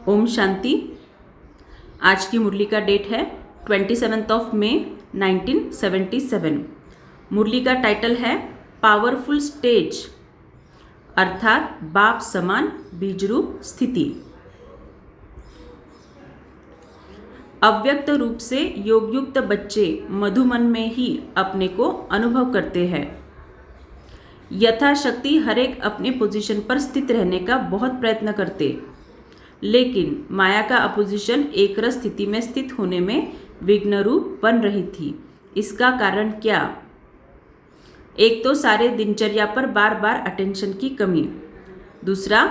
ओम शांति। आज की मुरली का डेट है 27 मई 1977। मुरली का टाइटल है पावरफुल स्टेज अर्थात बाप समान बीजरूप स्थिति। अव्यक्त रूप से योगयुक्त बच्चे मधुमन में ही अपने को अनुभव करते हैं। यथाशक्ति हर एक अपने पोजीशन पर स्थित रहने का बहुत प्रयत्न करते, लेकिन माया का अपोजिशन एकरस स्थिति में स्थित होने में विघ्न रूप बन रही थी। इसका कारण क्या? एक तो सारे दिनचर्या पर बार बार अटेंशन की कमी, दूसरा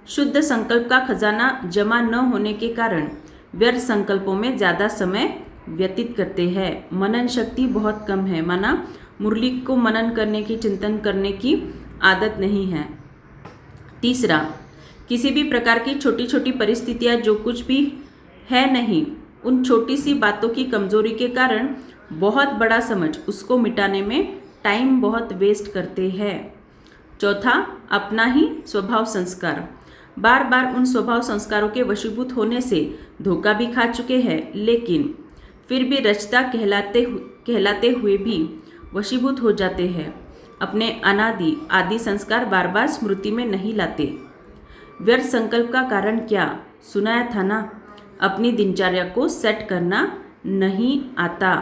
शुद्ध संकल्प का खजाना जमा न होने के कारण व्यर्थ संकल्पों में ज़्यादा समय व्यतीत करते हैं। मनन शक्ति बहुत कम है, माना मुरली को मनन करने की, चिंतन करने की आदत नहीं है। तीसरा, किसी भी प्रकार की छोटी छोटी परिस्थितियाँ जो कुछ भी है नहीं, उन छोटी सी बातों की कमजोरी के कारण बहुत बड़ा समझ उसको मिटाने में टाइम बहुत वेस्ट करते हैं। चौथा, अपना ही स्वभाव संस्कार, बार बार उन स्वभाव संस्कारों के वशीभूत होने से धोखा भी खा चुके हैं, लेकिन फिर भी रचता कहलाते हुए भी वशीभूत हो जाते हैं। अपने अनादि आदि संस्कार बार बार स्मृति में नहीं लाते। व्यर्थ संकल्प का कारण क्या? सुनाया था ना, अपनी दिनचर्या को सेट करना नहीं आता।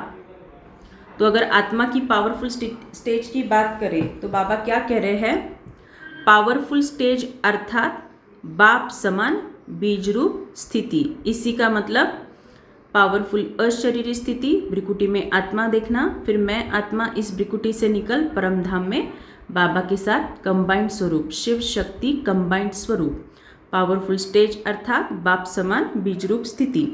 तो अगर आत्मा की पावरफुल स्टेज की बात करें तो बाबा क्या कह रहे हैं? पावरफुल स्टेज अर्थात बाप समान बीजरूप स्थिति। इसी का मतलब पावरफुल अशरीरी स्थिति, भ्रिकुटी में आत्मा देखना, फिर मैं आत्मा इस भ्रिकुटी से निकल परमधाम में बाबा के साथ कंबाइंड स्वरूप, शिव शक्ति कंबाइंड स्वरूप। पावरफुल स्टेज अर्थात बाप समान बीजरूप स्थिति।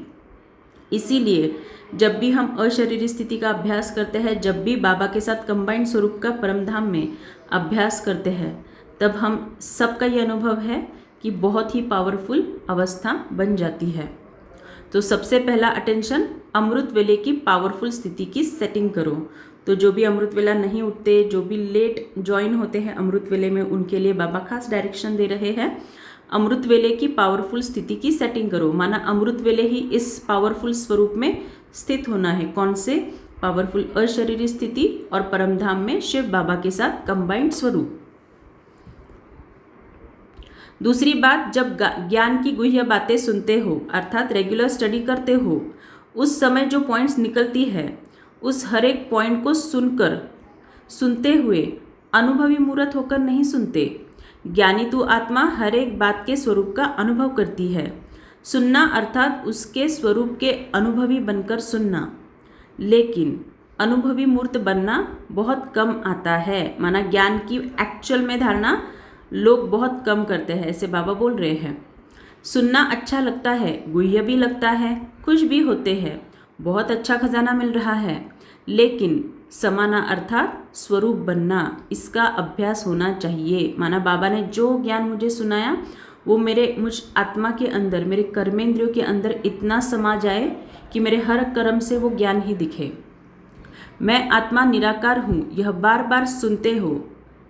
इसीलिए जब भी हम अशरीरी स्थिति का अभ्यास करते हैं, जब भी बाबा के साथ कंबाइंड स्वरूप का परमधाम में अभ्यास करते हैं, तब हम सबका ये अनुभव है कि बहुत ही पावरफुल अवस्था बन जाती है। तो सबसे पहला अटेंशन, अमृत वेले की पावरफुल स्थिति की सेटिंग करो। तो जो भी अमृत वेला नहीं उठते, जो भी लेट ज्वाइन होते हैं अमृत वेले में, उनके लिए बाबा खास डायरेक्शन दे रहे हैं। अमृत वेले की पावरफुल स्थिति की सेटिंग करो, माना अमृत वेले ही इस पावरफुल स्वरूप में स्थित होना है। कौन से? पावरफुल अशरीरी स्थिति और परमधाम में शिव बाबा के साथ कंबाइंड स्वरूप। दूसरी बात, जब ज्ञान की गुह्य बातें सुनते हो अर्थात रेगुलर स्टडी करते हो, उस समय जो पॉइंट्स निकलती है, उस हर एक पॉइंट को सुनते हुए अनुभवी मूर्त होकर नहीं सुनते। ज्ञानी तू आत्मा हर एक बात के स्वरूप का अनुभव करती है। सुनना अर्थात उसके स्वरूप के अनुभवी बनकर सुनना, लेकिन अनुभवी मूर्त बनना बहुत कम आता है। माना ज्ञान की एक्चुअल में धारणा लोग बहुत कम करते हैं, ऐसे बाबा बोल रहे हैं। सुनना अच्छा लगता है, गुह्य भी लगता है, खुश भी होते हैं, बहुत अच्छा खजाना मिल रहा है, लेकिन समाना अर्थात स्वरूप बनना, इसका अभ्यास होना चाहिए। माना बाबा ने जो ज्ञान मुझे सुनाया वो मुझ आत्मा के अंदर, मेरे कर्मेंद्रियों के अंदर इतना समा जाए कि मेरे हर कर्म से वो ज्ञान ही दिखे। मैं आत्मा निराकार हूँ, यह बार बार सुनते हो।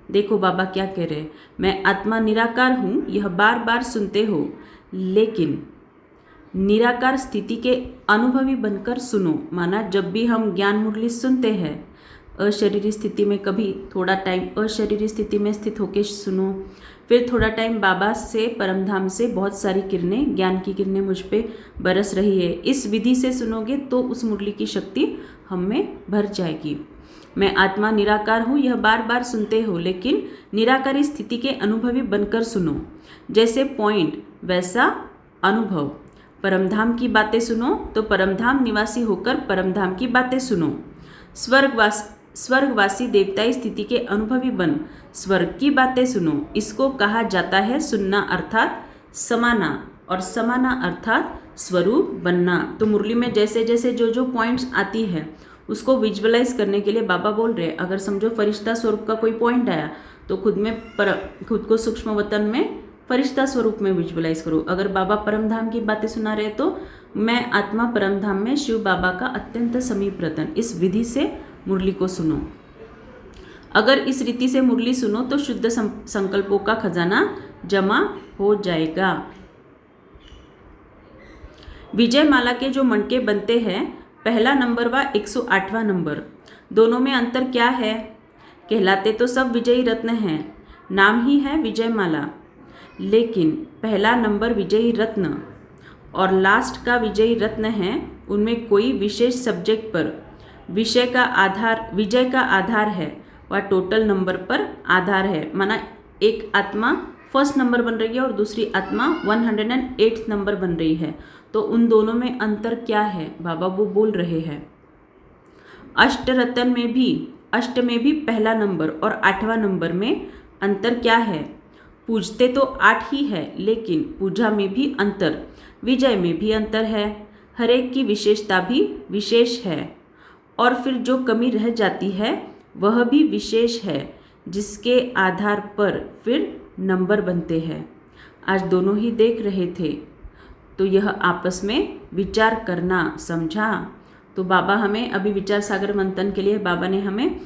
देखो बाबा क्या कह रहे हैं, मैं आत्मा निराकार हूँ, यह बार बार सुनते हो, लेकिन निराकार स्थिति के अनुभवी बनकर सुनो। माना जब भी हम ज्ञान मुरली सुनते हैं, अशरीरी स्थिति में कभी थोड़ा टाइम अशरीरी स्थिति में स्थित होकर सुनो, फिर थोड़ा टाइम बाबा से, परमधाम से बहुत सारी किरणें, ज्ञान की किरणें मुझ पे बरस रही है, इस विधि से सुनोगे तो उस मुरली की शक्ति हम में भर जाएगी। मैं आत्मा निराकार हूँ, यह बार बार सुनते हो, लेकिन निराकारी स्थिति के अनुभवी बनकर सुनो। जैसे पॉइंट वैसा अनुभव। परमधाम की बातें सुनो तो परमधाम निवासी होकर परमधाम की बातें सुनो। स्वर्गवासी देवताई स्थिति के अनुभवी बन स्वर्ग की बातें सुनो। इसको कहा जाता है सुनना अर्थात समाना, और समाना अर्थात स्वरूप बनना। तो मुरली में जैसे जैसे जो पॉइंट्स आती है उसको विजुअलाइज करने के लिए बाबा बोल रहे हैं। अगर समझो फरिश्ता स्वरूप का कोई पॉइंट आया तो खुद को सूक्ष्म वतन में फरिश्ता स्वरूप में विजुअलाइज करो। अगर बाबा परमधाम की बातें सुना रहे तो मैं आत्मा परमधाम में शिव बाबा का अत्यंत समीप रतन, इस विधि से मुरली को सुनो। अगर इस रीति से मुरली सुनो तो शुद्ध संकल्पों का खजाना जमा हो जाएगा। विजयमाला के जो मणके बनते हैं, पहला नंबर व 108वां नंबर, दोनों में अंतर क्या है? कहलाते तो सब विजयी रत्न हैं, नाम ही है विजयमाला, लेकिन पहला नंबर विजयी रत्न और लास्ट का विजयी रत्न है, उनमें कोई विशेष सब्जेक्ट पर विजय का आधार है व टोटल नंबर पर आधार है। माना एक आत्मा फर्स्ट नंबर बन रही है और दूसरी आत्मा 108 नंबर बन रही है, तो उन दोनों में अंतर क्या है? बाबा वो बोल रहे हैं। अष्टरत्न में भी पहला नंबर और 8वां नंबर में अंतर क्या है? पूजते तो 8 ही है, लेकिन पूजा में भी अंतर, विजय में भी अंतर है, हर एक की विशेषता भी विशेष है, और फिर जो कमी रह जाती है वह भी विशेष है, जिसके आधार पर फिर नंबर बनते हैं। आज दोनों ही देख रहे थे, तो यह आपस में विचार करना, समझा? तो बाबा हमें अभी विचार सागर मंथन के लिए बाबा ने हमें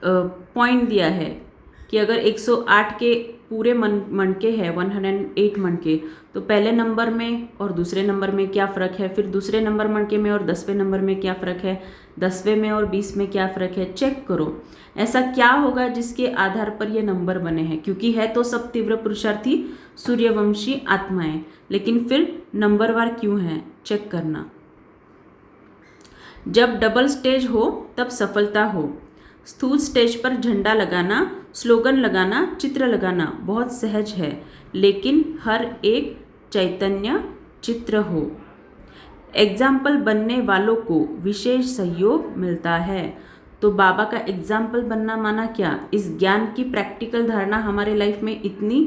पॉइंट दिया है कि अगर 108 के पूरे मणके हैं, 108 मणके, तो पहले नंबर में और दूसरे नंबर में क्या फ़र्क है, फिर दूसरे नंबर मणके में और 10वें नंबर में क्या फ़र्क है, 10वें में और 20 में क्या फ़र्क है, चेक करो। ऐसा क्या होगा जिसके आधार पर ये नंबर बने हैं? क्योंकि है तो सब तीव्र पुरुषार्थी सूर्यवंशी आत्माएं, लेकिन फिर नंबरवार क्यों हैं, चेक करना। जब डबल स्टेज हो तब सफलता हो। स्थूल स्टेज पर झंडा लगाना, स्लोगन लगाना, चित्र लगाना बहुत सहज है, लेकिन हर एक चैतन्य चित्र हो। एग्जाम्पल बनने वालों को विशेष सहयोग मिलता है। तो बाबा का एग्जाम्पल बनना माना क्या? इस ज्ञान की प्रैक्टिकल धारणा हमारे लाइफ में इतनी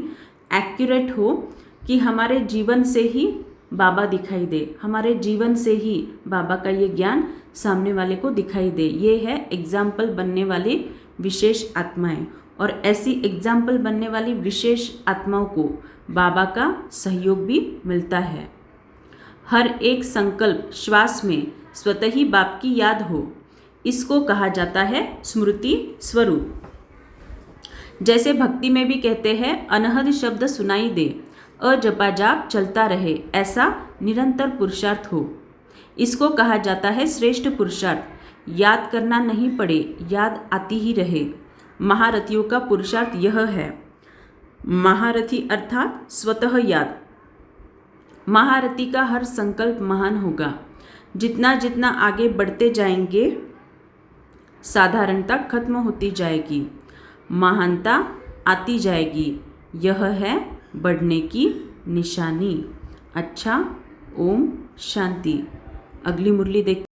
एक्यूरेट हो कि हमारे जीवन से ही बाबा दिखाई दे, हमारे जीवन से ही बाबा का ये ज्ञान सामने वाले को दिखाई दे। ये है एग्जाम्पल बनने वाली विशेष आत्माएं, और ऐसी एग्जाम्पल बनने वाली विशेष आत्माओं को बाबा का सहयोग भी मिलता है। हर एक संकल्प श्वास में स्वतः ही बाप की याद हो, इसको कहा जाता है स्मृति स्वरूप। जैसे भक्ति में भी कहते हैं, अनहद शब्द सुनाई दे, अजपा जाप चलता रहे, ऐसा निरंतर पुरुषार्थ हो, इसको कहा जाता है श्रेष्ठ पुरुषार्थ। याद करना नहीं पड़े, याद आती ही रहे। महारथियों का पुरुषार्थ यह है। महारथी अर्थात स्वतः याद। महारथी का हर संकल्प महान होगा। जितना जितना आगे बढ़ते जाएंगे, साधारणता खत्म होती जाएगी, महानता आती जाएगी। यह है बढ़ने की निशानी। अच्छा, ओम शांति। अगली मुरली देख